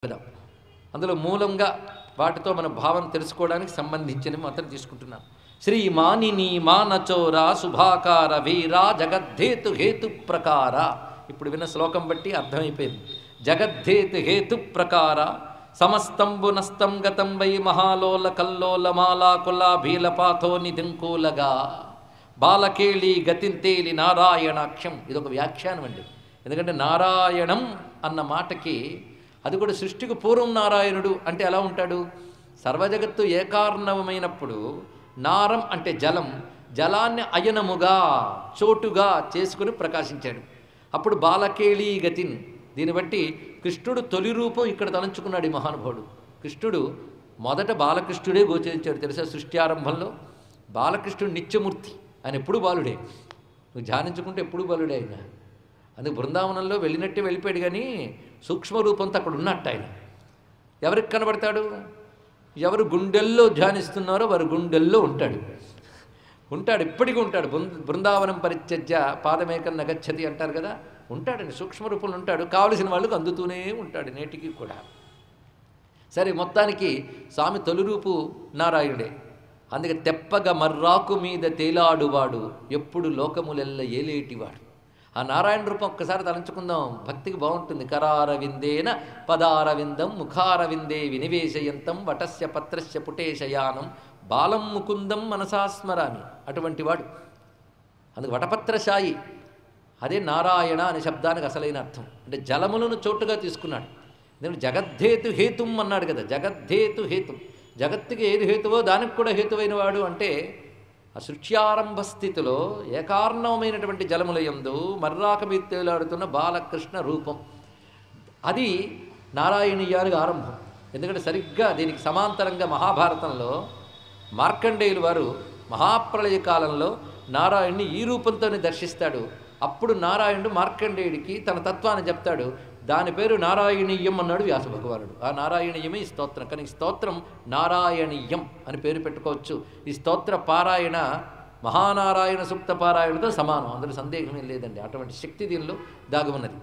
పెడదాం. అందులో మూలంగా వాటితో మన భావం తెలుసుకోవడానికి సంబంధించినవి మాత్రం తీసుకుంటున్నాం. శ్రీ మానిని మానచోర శుభాకార వీరా జగద్ధేతు హేతు ప్రకార. ఇప్పుడు విన్న శ్లోకం బట్టి అర్థమైపోయింది. జగద్ధేతు హేతు ప్రకార సమస్తంబు నస్తం గతం వై మహాలోల కల్లోల మాలాకుల భీలపాథో నిధింకూలగా బాలకేళి గతింతేలి నారాయణాఖ్యం. ఇదొక వ్యాఖ్యానం అండి. ఎందుకంటే నారాయణం అన్న మాటకి అది కూడా సృష్టికి పూర్వం నారాయణుడు అంటే ఎలా ఉంటాడు? సర్వజగత్తు ఏకార్ణవమైనప్పుడు నారం అంటే జలం, జలాన్ని అయనముగా చోటుగా చేసుకుని ప్రకాశించాడు. అప్పుడు బాలకేళి గతిన్. దీన్ని బట్టి కృష్ణుడు తొలి రూపం ఇక్కడ తలంచుకున్నాడు ఈ మహానుభావుడు. కృష్ణుడు మొదట బాలకృష్ణుడే గోచరించాడు తెలుసా? సృష్టి ఆరంభంలో బాలకృష్ణుడు నిత్యమూర్తి, ఆయన ఎప్పుడు బాలుడే. నువ్వు ధ్యానించుకుంటే ఎప్పుడు బాలుడే ఆయన. అందుకు బృందావనంలో వెళ్ళినట్టే వెళ్ళిపోయాడు, కానీ సూక్ష్మరూపంతో అక్కడ ఉన్నట్టు ఆయన. ఎవరికి కనబడతాడు? ఎవరు గుండెల్లో ధ్యానిస్తున్నారో వారు గుండెల్లో ఉంటాడు. ఇప్పటికీ ఉంటాడు. బృందావనం పరిత్యజ్య పాదమేకం నగచ్చతి అంటారు కదా, ఉంటాడండి. సూక్ష్మరూపంలో ఉంటాడు. కావలసిన వాళ్ళకు అందుతూనే ఉంటాడు నేటికి కూడా. సరే, మొత్తానికి స్వామి తొలిరూపు నారాయణుడే. అందుకే తెప్పగా మర్రాకు మీద తేలాడువాడు ఎప్పుడు లోకములెల్ల ఏలేటివాడు. ఆ నారాయణ రూపం ఒక్కసారి తలంచుకుందాం, భక్తికి బాగుంటుంది. కరారవిందేన పదారవిందం ముఖారవిందే వినివేశయంతం వటస్య పత్రస్య పుటేశయానం బాలం ముకుందం మనసాస్మరామి. అటువంటి వాడు. అందుకు వటపత్రశాయి. అదే నారాయణ అనే శబ్దానికి అసలైన అర్థం. అంటే జలములను చోటుగా తీసుకున్నాడు. ఎందుకంటే జగద్ధేతు హేతుం అన్నాడు కదా. జగద్ధేతు హేతుం, జగత్తుకి ఏది హేతువో దానికి కూడా హేతువైన వాడు. అంటే ఆ సృష్ట్యారంభ స్థితిలో ఏకార్ణవమైనటువంటి జలములయందు మర్రాక మీద తేలాడుతున్న బాలకృష్ణ రూపం. అది నారాయణీయానికి ఆరంభం. ఎందుకంటే సరిగ్గా దీనికి సమాంతరంగా మహాభారతంలో మార్కండేయులు వారు మహాప్రళయ కాలంలో నారాయణ్ణి ఈ రూపంతోనే దర్శిస్తాడు. అప్పుడు నారాయణుడు మార్కండేయుడికి తన తత్వాన్ని చెప్తాడు. దాని పేరు నారాయణీయం అన్నాడు వ్యాస భగవానుడు. ఆ నారాయణీయమే ఈ స్తోత్రం. కానీ ఈ స్తోత్రం నారాయణీయం అని పేరు పెట్టుకోవచ్చు. ఈ స్తోత్ర పారాయణ మహానారాయణ సూక్త పారాయణతో సమానం, అందులో సందేహమే లేదండి. అటువంటి శక్తి దీనిలో దాగి ఉన్నది.